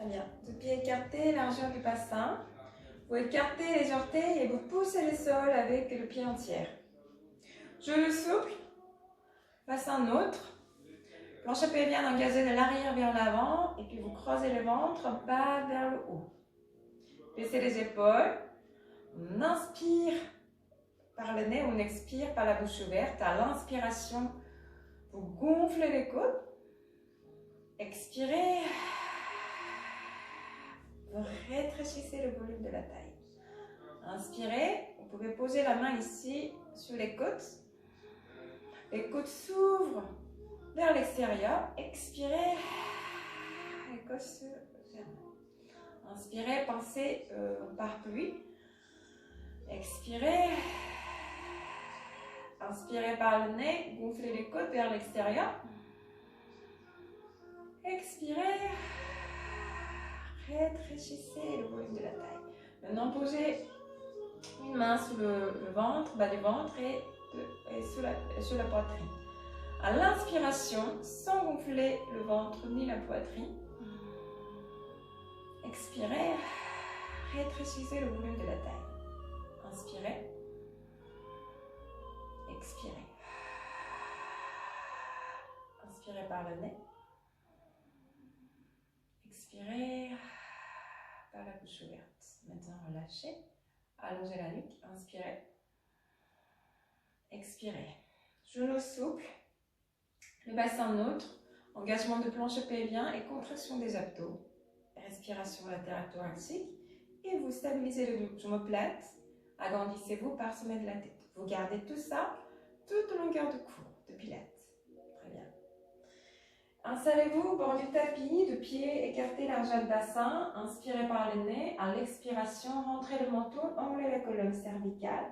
Très bien. Deux pieds écartés, largeur du bassin. Vous écartez les orteils et vous poussez le sol avec le pied entier. Genou souple, bassin neutre. Planche pelvienne engagée de l'arrière vers l'avant et puis vous croisez le ventre bas vers le haut. Baissez les épaules. On inspire par le nez, on expire par la bouche ouverte. À l'inspiration, vous gonflez les côtes. Expirez. Vous rétrécissez le volume de la taille. Inspirez. Vous pouvez poser la main ici sur les côtes. Les côtes s'ouvrent vers l'extérieur. Expirez. Les côtes se ferment. Inspirez, pensez parapluie. Expirez. Inspirez par le nez, gonflez les côtes vers l'extérieur. Expirez. Rétréchissez le volume de la taille. Maintenant, posez une main sur le ventre, bas du ventre et sur la poitrine. À l'inspiration, sans gonfler le ventre ni la poitrine. Expirez. Rétréchissez le volume de la taille. Inspirez. Expirez. Inspirez par le nez. Expirez par la bouche ouverte. Maintenant, relâchez. Allongez la nuque. Inspirez. Expirez. Genoux souples. Le bassin neutre. Engagement de planche pelvien et contraction des abdos. Respiration latérale thoracique. Et vous stabilisez le omoplate. Agrandissez-vous par sommet de la tête. Vous gardez tout ça toute longueur de cours, de pilates. Très bien. Installez-vous au bord du tapis, de pieds écartés, largeur de bassin. Inspirez par le nez. À l'expiration, rentrez le menton, enroulez la colonne cervicale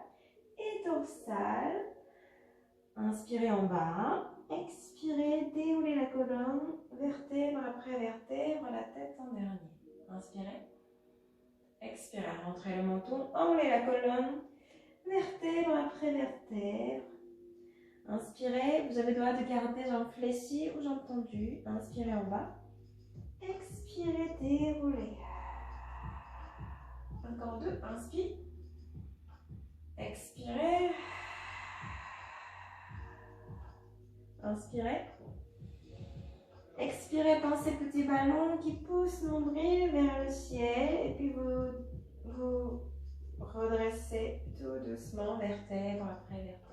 et dorsale. Inspirez en bas. Expirez, déroulez la colonne, vertèbre après vertèbre, la tête en dernier. Inspirez. Expirez, rentrez le menton, enroulez la colonne, vertèbre après vertèbre. Inspirez, vous avez le droit de garder jambes fléchies ou jambes tendues. Inspirez en bas. Expirez, déroulez. Encore deux, inspire. Expirez. Inspirez. Expirez, pensez petit ballon qui pousse nombril vers le ciel. Et puis vous redressez tout doucement, vertèbre après vertèbre.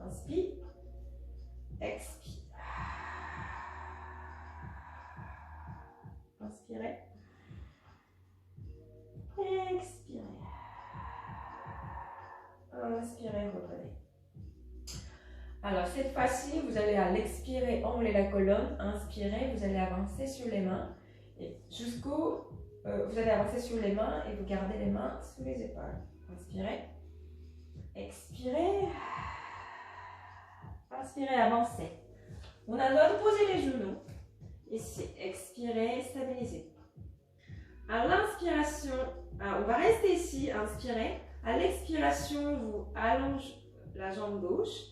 Inspire. Expire. Inspirez. Expirez. Inspirez, reprenez. Alors cette fois-ci, vous allez à l'expirer, enrouler la colonne. Inspirez, vous allez avancer sur les mains. Et jusqu'au... vous allez avancer sur les mains et vous gardez les mains sous les épaules. Inspirez. Expirez. Inspirez, avancez. On a le droit de poser les genoux. Ici, expirez, stabilisez. À l'inspiration, on va rester ici, inspirez. À l'expiration, vous allongez la jambe gauche.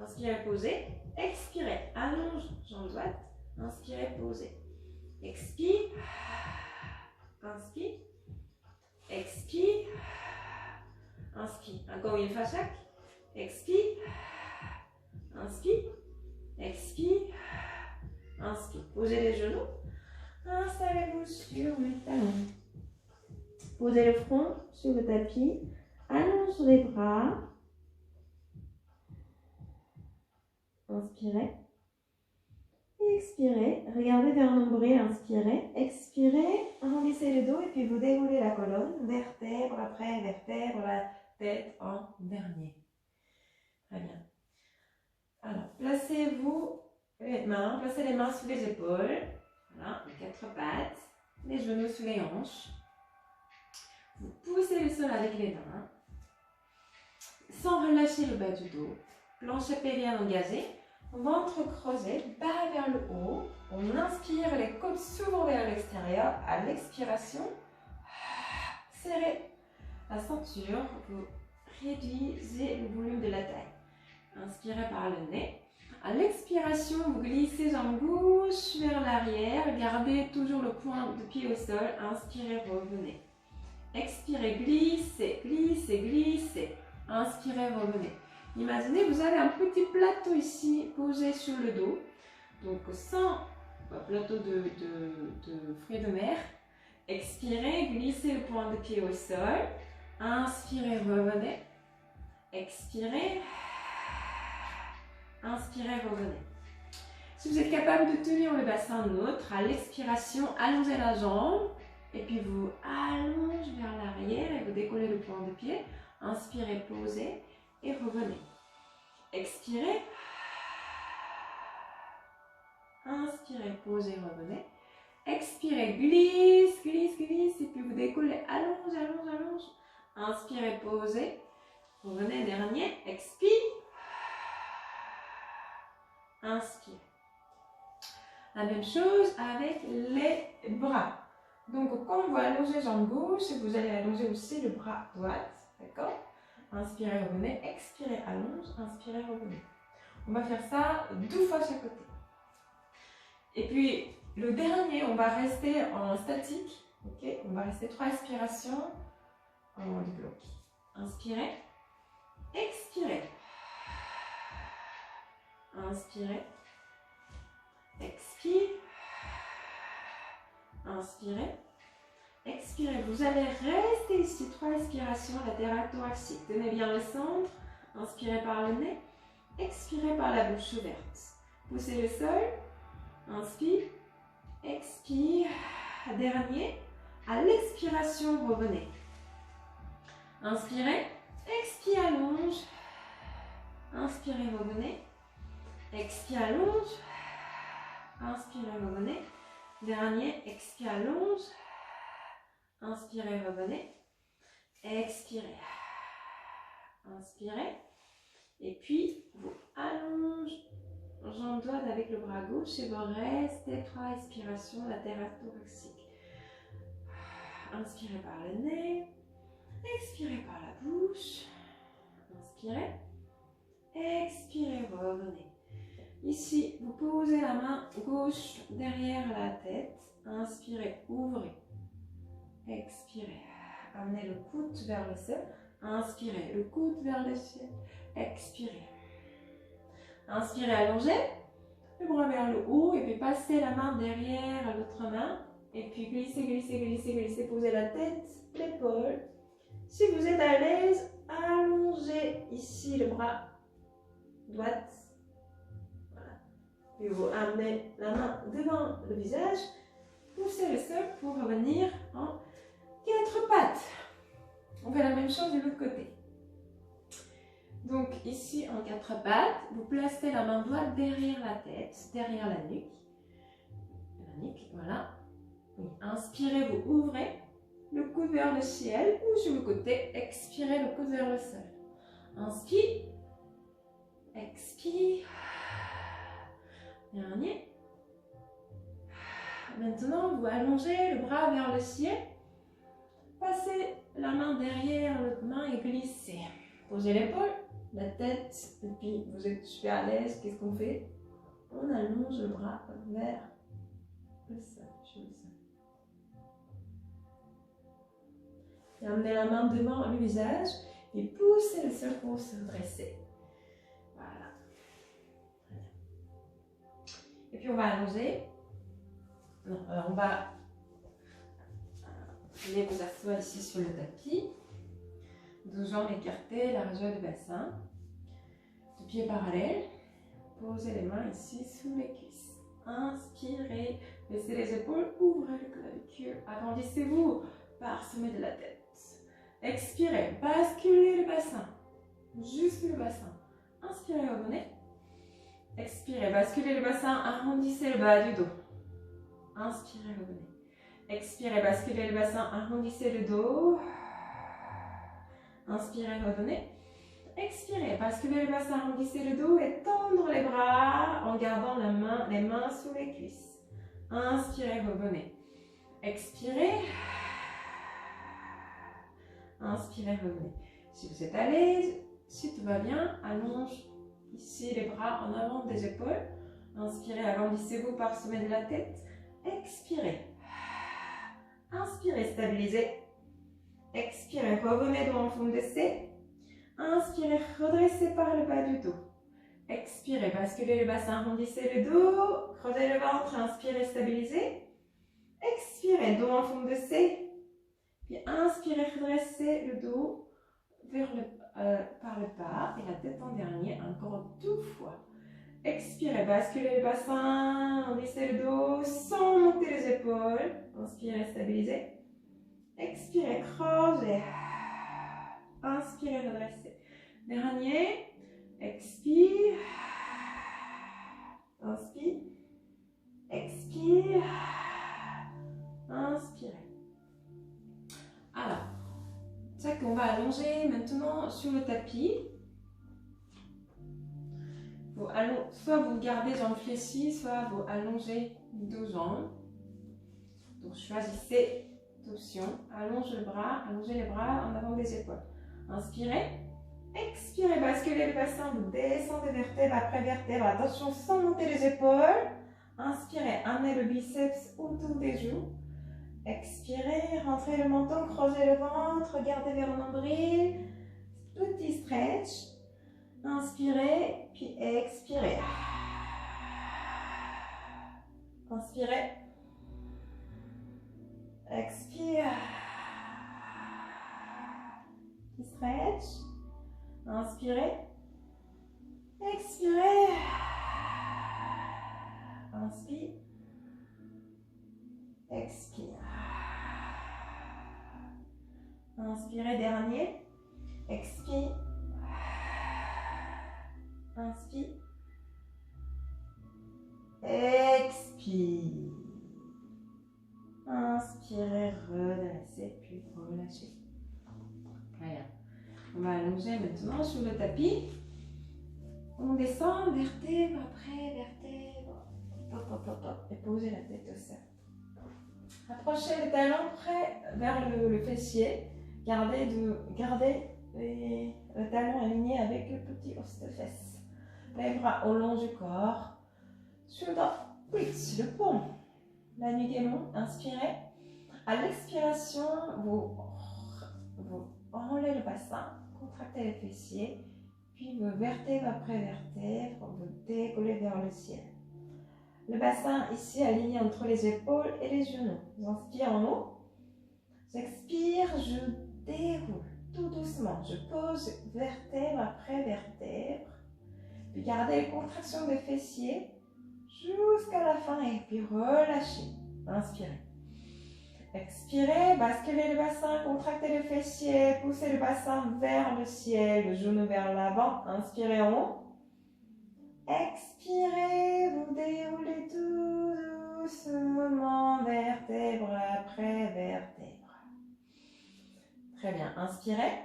Inspirez, posez. Expirez, allonge jambe droite. Inspirez, posez. Expire. Inspire. Expire. Inspire. Encore une fois chaque. Expire. Inspire. Expire. Inspire. Posez les genoux. Installez-vous sur le talon. Posez le front sur le tapis. Allonge les bras. Inspirez. Expirez. Regardez vers le nombril. Inspirez. Expirez. Arrondissez le dos et puis vous déroulez la colonne. Vertèbre après vertèbre. La tête en dernier. Très bien. Alors, placez-vous les mains. Placez les mains sous les épaules. Voilà, les quatre pattes. Les genoux sous les hanches. Vous poussez le sol avec les mains. Sans relâcher le bas du dos. Planche pelvienne engagée. Ventre creusé, bas vers le haut. On inspire, les côtes s'ouvrent vers l'extérieur. À l'expiration, serrez la ceinture. Vous réduisez le volume de la taille. Inspirez par le nez. À l'expiration, vous glissez jambe gauche vers l'arrière. Gardez toujours le point de pied au sol. Inspirez, revenez. Expirez, glissez, glissez, glissez. Inspirez, revenez. Imaginez, vous avez un petit plateau ici posé sur le dos. Donc, sans plateau de fruits de mer. Expirez, glissez le point de pied au sol. Inspirez, revenez. Expirez. Inspirez, revenez. Si vous êtes capable de tenir le bassin neutre, à l'expiration, allongez la jambe. Et puis vous allongez vers l'arrière et vous décollez le point de pied. Inspirez, posez et revenez. Expirez. Inspirez, posez, revenez. Expirez, glisse, glisse, glisse. Et puis vous décollez, allonge, allonge, allonge. Inspirez, posez. Revenez, dernier. Expire. Inspire. La même chose avec les bras. Donc, quand vous allongez jambe gauche, vous allez allonger aussi le bras droit. D'accord? Inspirez, revenez. Expirez, allonge. Inspirez, revenez. On va faire ça 2 fois chaque côté. Et puis, le dernier, on va rester en statique. Ok? On va rester 3 respirations en bloc. Inspirez. Expirez. Inspirez. Expire. Inspirez. Expirez. Vous allez rester ici 3 respirations latérales thoraciques. Tenez bien le centre. Inspirez par le nez. Expirez par la bouche ouverte. Poussez le sol. Inspire. Expire. Dernier. À l'expiration, revenez. Inspirez. Expire, allonge. Inspirez, revenez. Expire, allonge. Inspirez, revenez. Dernier, expire, allonge. Inspirez, revenez. Expirez. Inspirez. Et puis, vous allongez jambe droite avec le bras gauche et vous restez 3 respirations latérales thoraciques. Inspirez par le nez. Expirez par la bouche. Inspirez. Expirez, revenez. Ici, vous posez la main gauche derrière la tête. Inspirez, ouvrez. Expirez. Amenez le coude vers le ciel. Inspirez, le coude vers le ciel. Expirez. Inspirez, allongez. Le bras vers le haut. Et puis passez la main derrière l'autre main. Et puis glissez, glissez, glissez, glissez. Posez la tête, l'épaule. Si vous êtes à l'aise, allongez ici le bras droit. Voilà. Puis vous amenez la main devant le visage. Poussez le sol pour revenir en 4 pattes. On fait la même chose de l'autre côté. Donc ici en 4 pattes, vous placez la main droite derrière la tête, derrière la nuque. Voilà. Oui. Inspirez, vous ouvrez le coude vers le ciel ou sur le côté. Expirez, le coude vers le sol. Inspire. Expire. Dernier. Maintenant, vous allongez le bras vers le ciel. Passez la main derrière l'autre main et glissez. Posez l'épaule, la tête, et puis vous êtes super à l'aise. Qu'est-ce qu'on fait? On allonge le bras vers le sol, sur le sol. Et amenez la main devant le visage et poussez le sol pour se redresser. Voilà. Et puis on va allonger. Non, alors on va aller vous asseoir ici sur le tapis. 2 jambes écartées, largeur du bassin. 2 pieds parallèles. Posez les mains ici sous les cuisses. Inspirez, baissez les épaules, ouvrez le clavicule. Agrandissez-vous par sommet de la tête. Expirez, basculez le bassin. Juste le bassin. Inspirez, revenez. Expirez, basculez le bassin, arrondissez le bas du dos. Inspirez, revenez. Expirez, basculez le bassin, arrondissez le dos. Inspirez, revenez. Expirez, basculez le bassin, arrondissez le dos et tendre les bras en gardant les mains sous les cuisses. Inspirez, revenez. Expirez. Inspirez, revenez. Si vous êtes à l'aise, si tout va bien, allonge ici les bras en avant des épaules. Inspirez, agrandissez-vous par le sommet de la tête. Expirez. Inspirez, stabilisez. Expirez, revenez dans le fond de C. Inspirez, redressez par le bas du dos. Expirez, basculez le bassin, arrondissez le dos. Creusez le ventre, inspirez, stabilisez. Expirez, dos en fond de C. Puis inspirez, redressez le dos vers par le bas et la tête en dernier, encore 2 fois. Expirez, basculez le bassin, arrondissez le dos sans monter les épaules. Inspirez, stabilisez. Expirez, creusez. Inspirez, redressez. Dernier. Expire. Inspire. Expire. Inspirez. Alors, c'est qu'on va allonger maintenant sur le tapis. Soit vous gardez jambes fléchies, soit vous allongez les 2 jambes. Donc choisissez l'option. Allongez les bras en avant des épaules. Inspirez. Expirez, basculez le bassin, vous descendez vertèbre après vertèbre. Attention, sans monter les épaules. Inspirez, amenez le biceps autour des joues. Expirez, rentrez le menton, creusez le ventre, regardez vers le nombril. Petit stretch. Inspirez, puis expirez. Inspirez. Expire. Stretch. Inspirez. Expirez. Inspire. Expire. Inspirez, dernier. Expire. Inspire. Expire. Inspirez, redressez, puis relâchez. Voilà. On va allonger maintenant sur le tapis. On descend vertèbre après vertèbre. Hop, hop, hop, hop. Et posez la tête au sol. Approchez les talons près vers le fessier. Gardez le talon aligné avec le petit os de fesse. Les bras au long du corps. Shoulder width, le paume. La nuque est longue. Inspirez. À l'expiration, vous enroulez le bassin, contractez les fessiers, puis vous vertèbre après vertèbre, vous décollez vers le ciel. Le bassin ici aligné entre les épaules et les genoux. J'inspire en haut. J'expire, je déroule tout doucement. Je pose vertèbre après vertèbre. Puis gardez les contractions des fessiers jusqu'à la fin et puis relâchez. Inspirez. Expirez, basculez le bassin, contractez le fessier, poussez le bassin vers le ciel, le genou vers l'avant. Inspirez en haut. Expirez, vous déroulez tout doucement, vertèbre après vertèbre. Très bien, inspirez.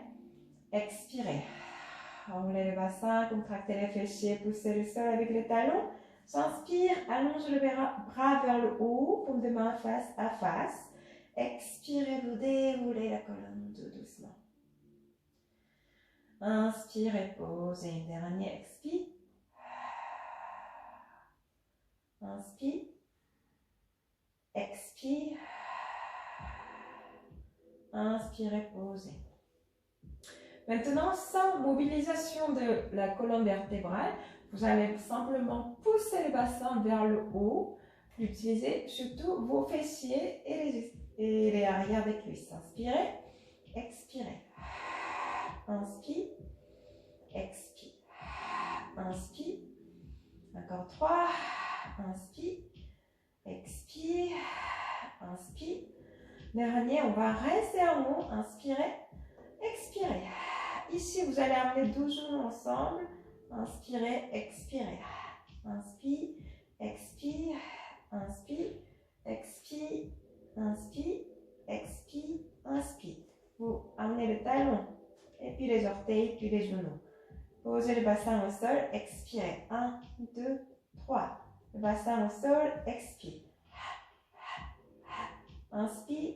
Expirez. Enroulez le bassin, contractez les fessiers, poussez le sol avec les talons. J'inspire, allonge le bras vers le haut, paume de main face à face. Expirez, vous déroulez la colonne tout doucement. Inspirez, posez. Dernier, expire. Inspire. Expire. Inspirez, posez. Maintenant, sans mobilisation de la colonne vertébrale, vous allez simplement pousser le bassin vers le haut. Utilisez surtout vos fessiers et les arrières des cuisses. Inspirez, expirez. Inspire, expire. Inspire. Encore 3. Inspire, expire, inspire. Dernier, on va rester en haut. Inspirez, expirez. Ici, vous allez amener 12 genoux ensemble. Inspirez, expirez. Inspire, expire, inspire, expire, inspire, expire, inspire. Vous amenez le talon et puis les orteils, puis les genoux. Posez le bassin au sol, expirez. 1, 2, 3. Le bassin au sol, expire. Inspire,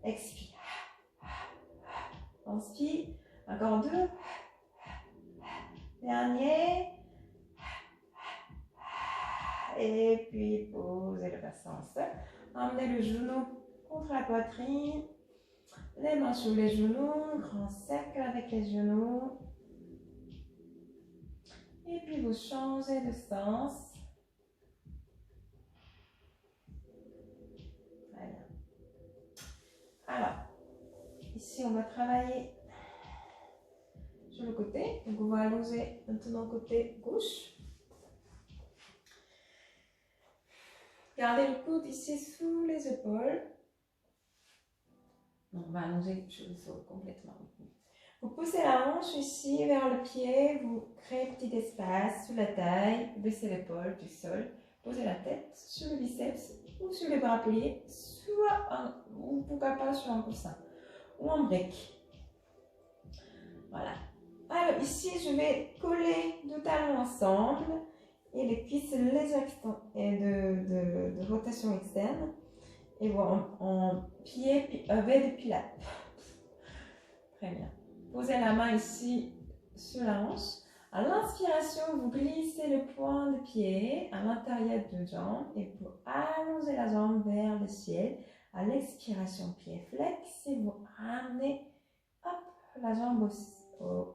expire. Inspire. Encore 2. Dernier. et puis posez le bassin au sol. Emmenez le genou contre la poitrine, les mains sur les genoux, grand cercle avec les genoux. Et puis vous changez de sens. Très bien. Alors, ici on va travailler sur le côté. Donc on va allonger maintenant côté gauche. Gardez le coude ici sous les épaules. Donc on va allonger sur le sol complètement. Vous poussez la hanche ici vers le pied, vous créez un petit espace sous la taille, baissez l'épaule du sol, posez la tête sur le biceps ou sur les bras pliés, ou pourquoi pas sur un coussin ou en brique. Voilà. Alors ici, je vais coller deux talons ensemble et les cuisses légères et de rotation externe et voilà, en pied V de pilates. Très bien. Posez la main ici sur la hanche. À l'inspiration, vous glissez le point de pied à l'intérieur de jambe et vous allongez la jambe vers le ciel. À l'expiration, pied flex et vous ramenez la jambe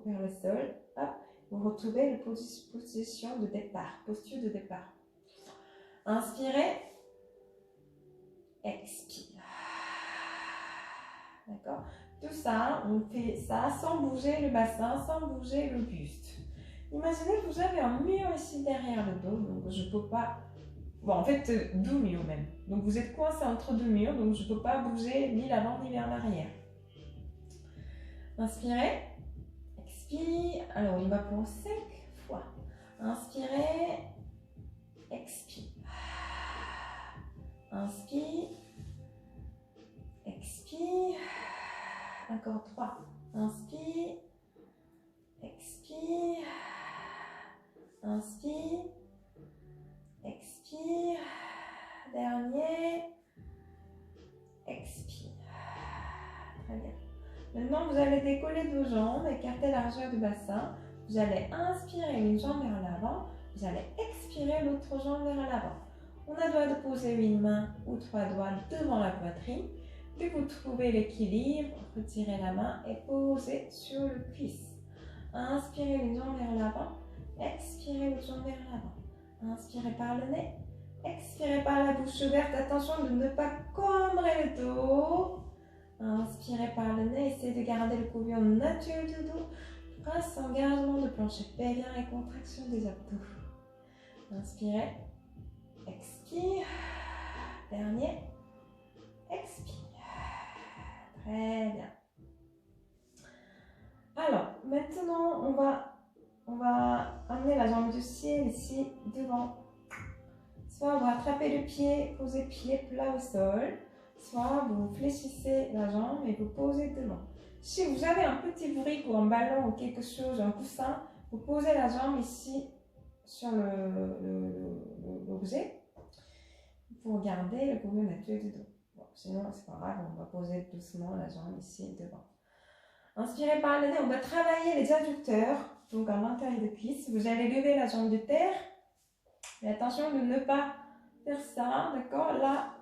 vers le sol. Hop, vous retrouvez la position de départ, posture de départ. Inspirez, expire. D'accord? Tout ça, on fait ça sans bouger le bassin, sans bouger le buste. Imaginez que vous avez un mur ici derrière le dos, donc je ne peux pas... Bon, en fait, deux murs même. Donc vous êtes coincé entre deux murs, donc je ne peux pas bouger ni l'avant ni vers l'arrière. Inspirez, expire. Alors, on va pour 5 fois. Inspirez, expire. Inspire, expire. Encore 3. Inspire, expire, inspire, expire, dernier, expire. Très bien. Maintenant, vous allez décoller vos jambes, écarter la largeur du bassin. Vous allez inspirer une jambe vers l'avant, vous allez expirer l'autre jambe vers l'avant. On a droit de poser une main ou 3 doigts devant la poitrine. Puis vous trouvez l'équilibre, retirez la main et posez sur le cuisse. Inspirez une jambe vers l'avant, expirez l'autre jambe vers l'avant. Inspirez par le nez, expirez par la bouche ouverte. Attention de ne pas cambrer le dos. Inspirez par le nez, essayez de garder le courbure naturel du dos grâce à engagement de plancher pelvien et contraction des abdos. Inspirez, expire, dernier, expire. Très bien. Alors, maintenant, on va amener la jambe du ciel ici devant. Soit vous attrapez le pied, posez le pied plat au sol, soit vous fléchissez la jambe et vous posez devant. Si vous avez un petit brick ou un ballon ou quelque chose, un coussin, vous posez la jambe ici sur l'objet pour garder le courbure naturel du dos. Bon, sinon, c'est pas grave, on va poser doucement la jambe ici devant. Inspirez par le nez, on va travailler les adducteurs, donc à l'intérieur de cuisse. Vous allez lever la jambe de terre, mais attention de ne pas faire ça, d'accord? Là,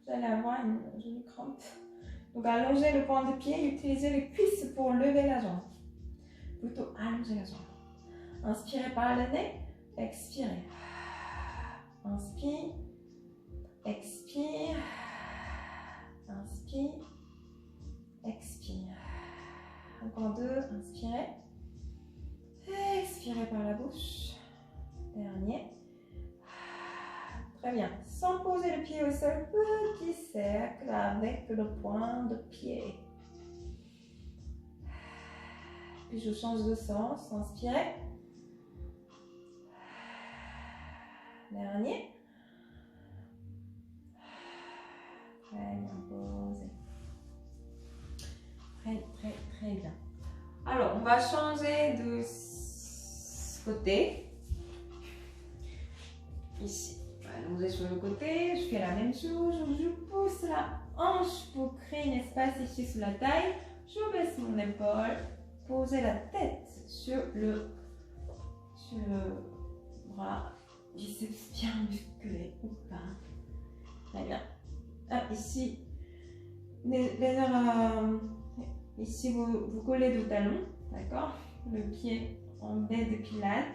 vous allez avoir une jolie crampe. Donc allongez le point de pied et utilisez les cuisses pour lever la jambe. Plutôt allonger la jambe. Inspirez par le nez, expirez. Inspire, expire, inspire, expire. Encore 2, inspirez. Expirez par la bouche. Dernier. Très bien. Sans poser le pied au sol, petit cercle avec le point de pied. Puis je change de sens. Inspirez. Dernier. Très bien posé. Très bien. Alors, on va changer de côté. Ici. Allongez sur le côté. Je fais la même chose. Je pousse la hanche pour créer un espace ici sous la taille. Je baisse mon épaule. Posez la tête sur le bras biceps bien musclés ou pas. Très bien. Ah, ici, ici vous collez le talon, d'accord? Le pied en baie de pilates.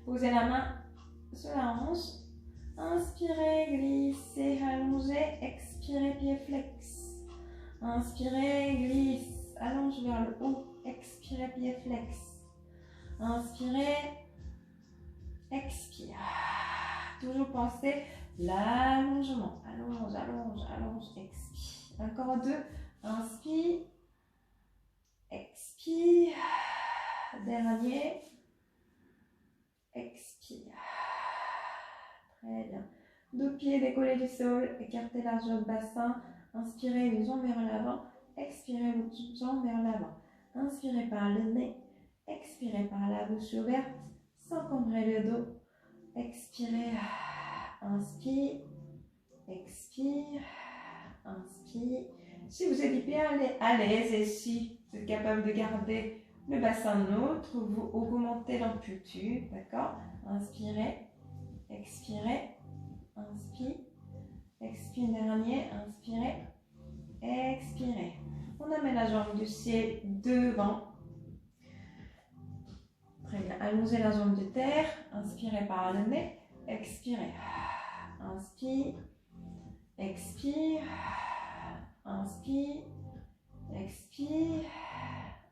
Posez la main sur la hanche. Inspirez, glissez, allongez. Expirez, pied flex. Inspirez, glisse, allonge vers le haut. Expirez, pied flex. Inspirez, expire. Toujours pensez l'allongement. Allonge, allonge, allonge, expire. Encore deux. Inspire, expire. Dernier. Expire. Très bien. Deux pieds décollés du sol. Écartez largeur de bassin. Inspirez une jambe vers l'avant. Expirez une jambe vers l'avant. Inspirez par le nez. Expirez par la bouche ouverte. Sans combrer le dos. Expirez. Inspire. Expire. Inspire. Si vous êtes hyper à l'aise et si vous êtes capable de garder le bassin neutre, vous augmentez l'amplitude, d'accord? Inspirez, expirez, inspire, expire dernier, inspirez, expirez. On amène la jambe du ciel devant. Très bien, allongez la jambe de terre, inspirez par le nez, expirez. Inspire, expire, inspire, expire,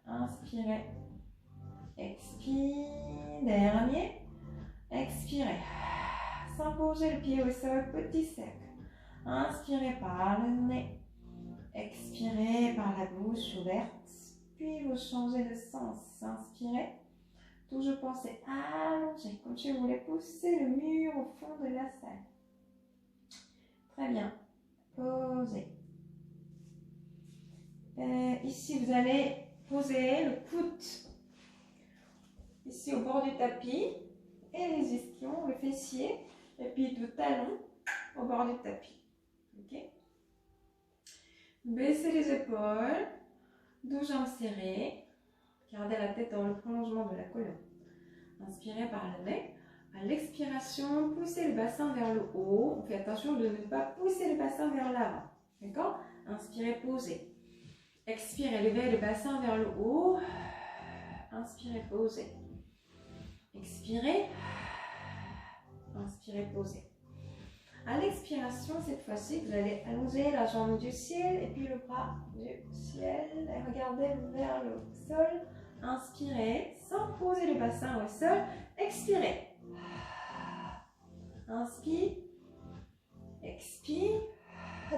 inspirez, expire, dernier, expirez, sans bouger le pied au sol, petit cercle, inspirez par le nez, expirez par la bouche ouverte, puis vous changez de sens, inspirez, toujours pensez à allonger, comme si vous voulez pousser le mur au fond de la salle. Très bien, posez. Ici, vous allez poser le coude ici au bord du tapis et les ischions, le fessier et puis le talon au bord du tapis. Ok. Baissez les épaules, deux jambes serrées, gardez la tête dans le prolongement de la colonne. Inspirez par le nez. À l'expiration, poussez le bassin vers le haut. Faites attention de ne pas pousser le bassin vers l'avant. D'accord? Inspirez, posez. Expirez, levez le bassin vers le haut. Inspirez, posez. Expirez. Inspirez, posez. À l'expiration, cette fois-ci, vous allez allonger la jambe du ciel et puis le bras du ciel. Et regardez vers le sol. Inspirez, sans poser le bassin au sol. Expirez. Inspire. Expire.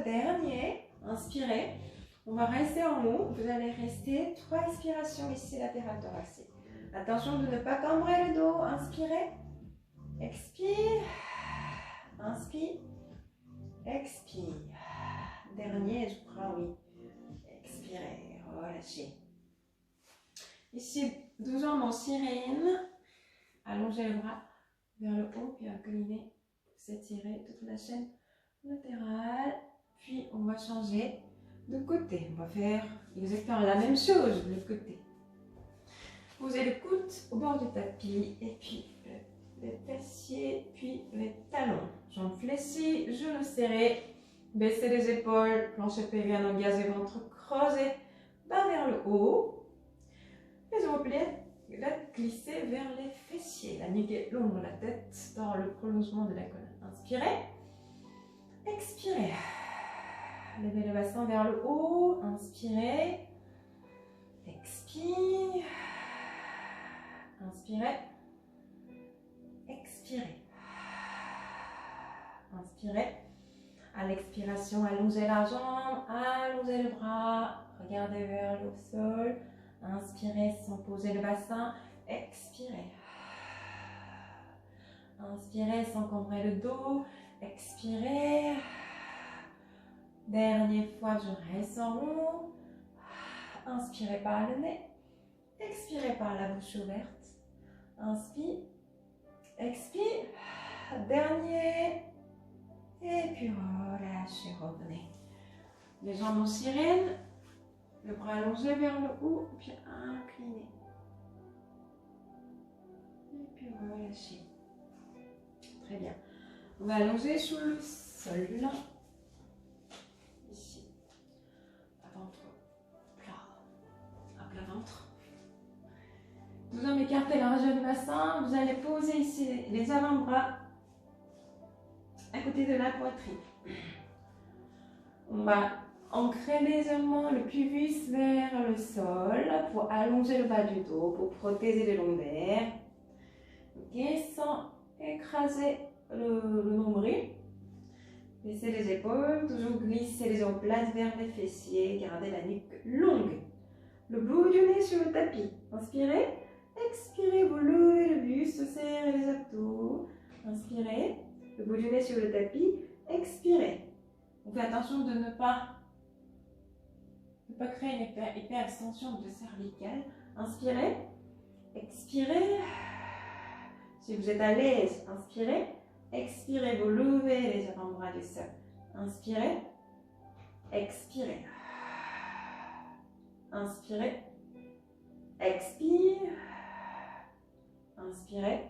Dernier. Inspirez. On va rester en haut. Vous allez rester 3 expirations ici latéral thoracique. Attention de ne pas cambrer le dos. Inspirez. Expire. Inspire. Expire. Dernier, je crois, oui. Expirez. Relâchez. Ici, deux jambes en sirène. Allongez le bras vers le haut, puis inclinez. S'étirer toute la chaîne latérale. Puis, on va changer de côté. On va faire exactement la même chose de l'autre côté. Posez le coude au bord du tapis et puis les fessiers, puis les talons. Jambes fléchies, genoux serrés. Baissez les épaules, plancher pelvien engagé, ventre creusé, bas vers le haut. Les omoplates glissez vers les fessiers. La nuque est longue, la tête dans le prolongement de la colonne. Inspirez. Expirez. Levez le bassin vers le haut. Inspirez. Expire. Inspirez. Expirez. Inspirez. À l'expiration, allongez la jambe, allongez le bras, regardez vers le sol. Inspirez sans poser le bassin. Expirez. Inspirez sans cambrer le dos. Expirez. Dernière fois, je reste en haut. Inspirez par le nez. Expirez par la bouche ouverte. Inspire. Expire. Dernier. Et puis relâchez, revenez. Les jambes en sirène. Le bras allongé vers le haut. Puis incliné. Et puis relâchez. Très bien. On va allonger sur le sol. Ici. À ventre plat. À plat ventre. Vous en écartez la région du bassin. Vous allez poser ici les avant-bras à côté de la poitrine. On va ancrer légèrement le pubis vers le sol pour allonger le bas du dos, pour protéger les lombaires. Ok, sans écraser le nombril. Baissez les épaules, toujours glisser les omoplates vers les fessiers, gardez la nuque longue. Le bout du nez sur le tapis. Inspirez, expirez, vous levez le buste, serrez les abdos. Inspirez, le bout du nez sur le tapis, expirez. On fait attention de ne pas créer une hyper-extension de cervicale. Inspirez, expirez. Si vous êtes à l'aise, inspirez. Expirez, vous levez les avant-bras du sol. Inspirez, expirez. Inspirez, expire. Inspirez,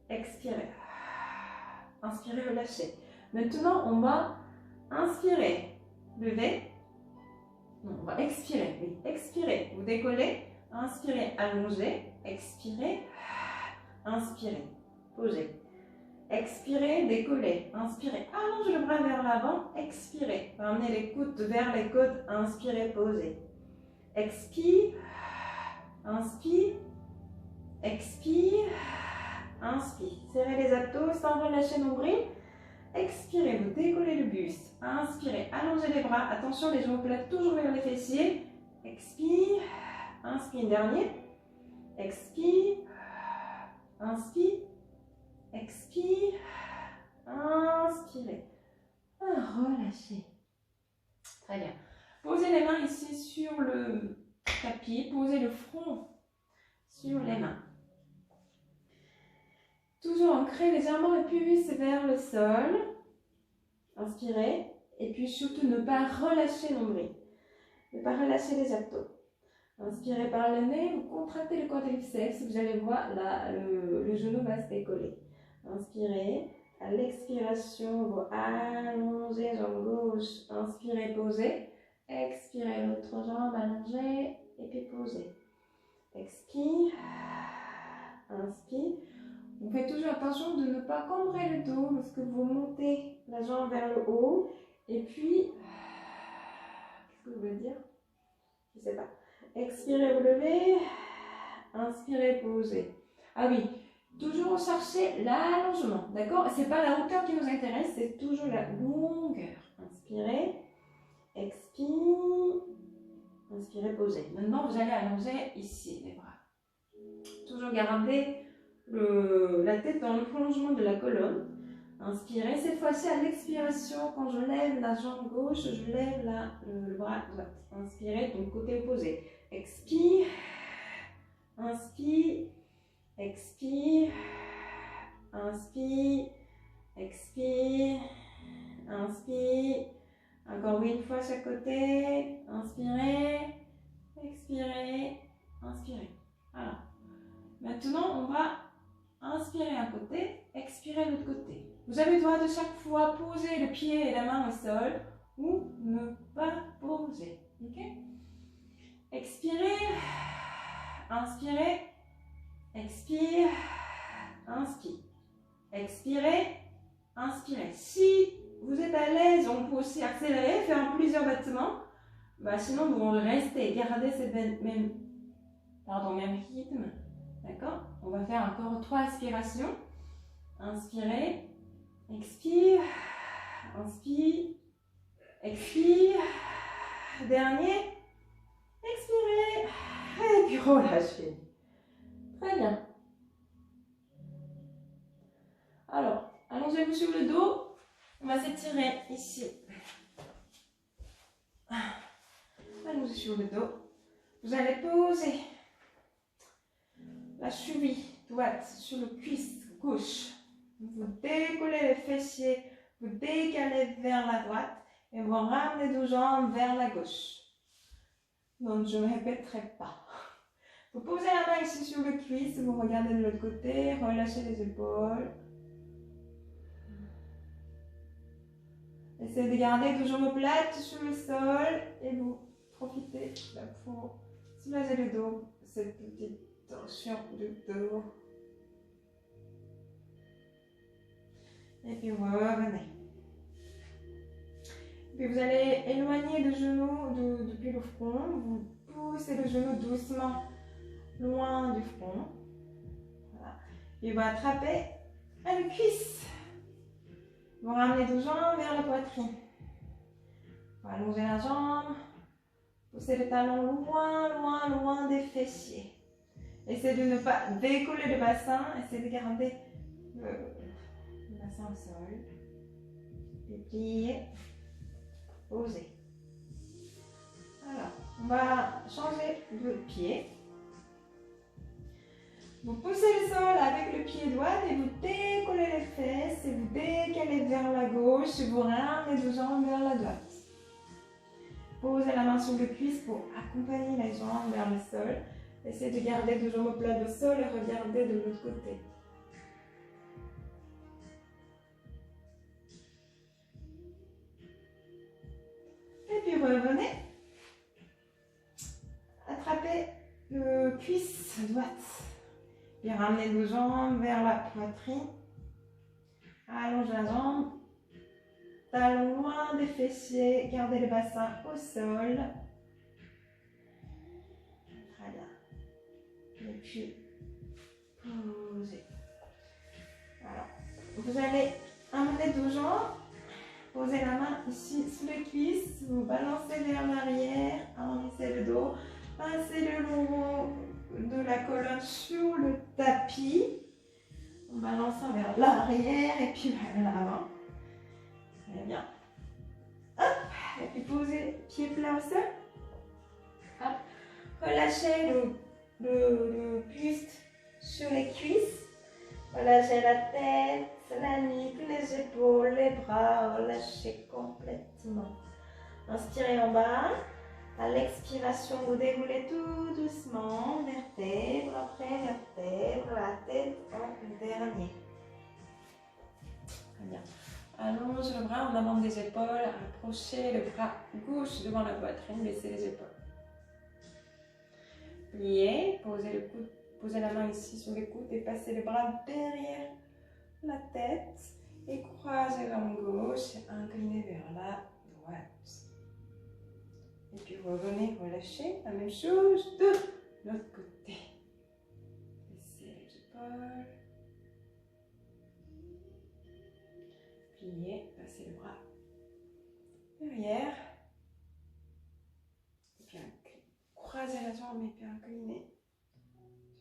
expirez. Inspirez, relâchez. Maintenant, on va inspirer, lever. Non, on va expirer. Oui, expirez, vous décollez. Inspirez, allongez. Expirez, inspirez, posez. Expirez, décollez. Inspirez, allongez le bras vers l'avant. Expirez, ramenez les coudes vers les côtes. Inspirez, posez. Expire, inspire, expire, inspire. Serrez les abdos sans relâcher le nombril. Expirez, vous décollez le buste. Inspirez, allongez les bras. Attention, les omoplates toujours vers les fessiers. Expire, inspire, dernier. Expire, inspire, expire, inspirez. Relâchez. Très bien. Posez les mains ici sur le tapis. Posez le front sur les mains. Toujours ancrez légèrement le pubis vers le sol. Inspirez. Et puis surtout ne pas relâcher le nombril. Ne pas relâcher les abdos. Inspirez par le nez. Vous contractez le quadriceps. Vous allez voir là, le genou va se décoller. Inspirez. À l'expiration, vous allongez jambe gauche. Inspirez, posez. Expirez l'autre jambe, allongez. Et puis posez. Expire. Inspire. Vous faites toujours attention de ne pas cambrer le dos lorsque vous montez la jambe vers le haut. Et puis, qu'est-ce que vous voulez dire? Je ne sais pas. Expirez, vous levez. Inspirez, posez. Ah oui, toujours chercher l'allongement. D'accord? Ce n'est pas la hauteur qui nous intéresse, c'est toujours la longueur. Inspirez. Expire. Inspirez, posez. Maintenant, vous allez allonger ici les bras. Toujours garder la tête dans le prolongement de la colonne. Inspirez. Cette fois-ci, à l'expiration, quand je lève la jambe gauche, je lève le bras droit. Inspirez, donc côté opposé. Expire. Inspire. Expire. Inspire. Expire. Inspire. Encore une fois chaque côté. Inspirez. Expirez. Inspirez. Voilà. Maintenant, on va inspirer un côté, expirer l'autre côté. Vous avez le droit de chaque fois poser le pied et la main au sol ou ne pas poser. Ok? Expirez, inspirez, expire, inspire. Expirez, inspirez. Si vous êtes à l'aise, on peut aussi accélérer, faire plusieurs battements. Sinon, vous restez, gardez ce même rythme. D'accord? On va faire encore 3 aspirations. Inspirez, expire, inspire, expire. Dernier, expirez, et puis relâchez. Très bien. Alors, allongez-vous sur le dos. On va s'étirer ici. Allongez sur le dos. Vous allez poser la cheville droite sur le cuisse gauche. Vous décollez les fessiers, vous décalez vers la droite et vous ramenez deux jambes vers la gauche. Donc je ne répéterai pas. Vous posez la main ici sur le cuisse, vous regardez de l'autre côté, relâchez les épaules. Essayez de garder vos jambes plates sur le sol et vous profitez pour soulager le dos, cette petite tension du dos. Et puis revenez. Puis vous allez éloigner le genou depuis le front. Vous poussez le genou doucement loin du front. Voilà. Et vous attrapez à la cuisse. Vous ramenez vos jambes vers la poitrine. Vous allongez la jambe. Poussez le talon loin des fessiers. Essayez de ne pas décoller le bassin. Essayez de garder le bassin au sol. Et pliez. Posez. Alors, on va changer de pied. Vous poussez le sol avec le pied droit et vous décollez les fesses et vous décalez vers la gauche et vous ramenez vos jambes vers la droite. Posez la main sur le cuisse pour accompagner les jambes vers le sol. Essayez de garder vos jambes plates au sol et regardez de l'autre côté. Et puis revenez. Attrapez le cuisse droite. Puis ramenez vos jambes vers la poitrine. Allongez la jambe. Talon loin des fessiers. Gardez le bassin au sol. Très bien. Et puis, posez. Alors, vous allez amener vos jambes. Posez la main ici sous les cuisses. Vous balancez vers l'arrière. Arrondissez le dos. Passez le long de la colonne sur le tapis en balançant vers l'arrière et puis vers l'avant. Très bien. Hop. Et puis posez pied plat au sol. Hop. Relâchez le buste sur les cuisses. Relâchez la tête, la nuque, les épaules, les bras. Relâchez complètement. Inspirez en bas. À l'expiration, vous déroulez tout doucement, vertèbre après vertèbre, la tête en dernier. Très bien. Allongez le bras en avant des épaules, approchez le bras gauche devant la poitrine, baissez les épaules. Pliez, posez la main ici sur les coudes et passez le bras derrière la tête et croisez l'angle gauche et inclinez vers la droite. Et puis revenez, relâchez, la même chose de l'autre côté. Baissez les épaules. Pliez, passez le bras derrière. Et puis croisez la jambe et puis inclinez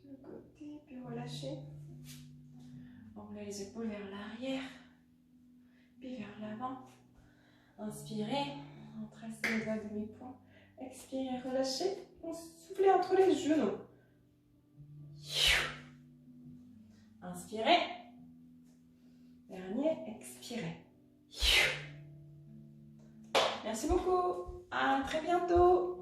sur le côté, puis relâchez. Enroulez les épaules vers l'arrière, puis vers l'avant. Inspirez. Tracez les doigts demi-point. Expirez, relâchez. Soufflez entre les genoux. Inspirez. Dernier, expirez. Merci beaucoup. À très bientôt.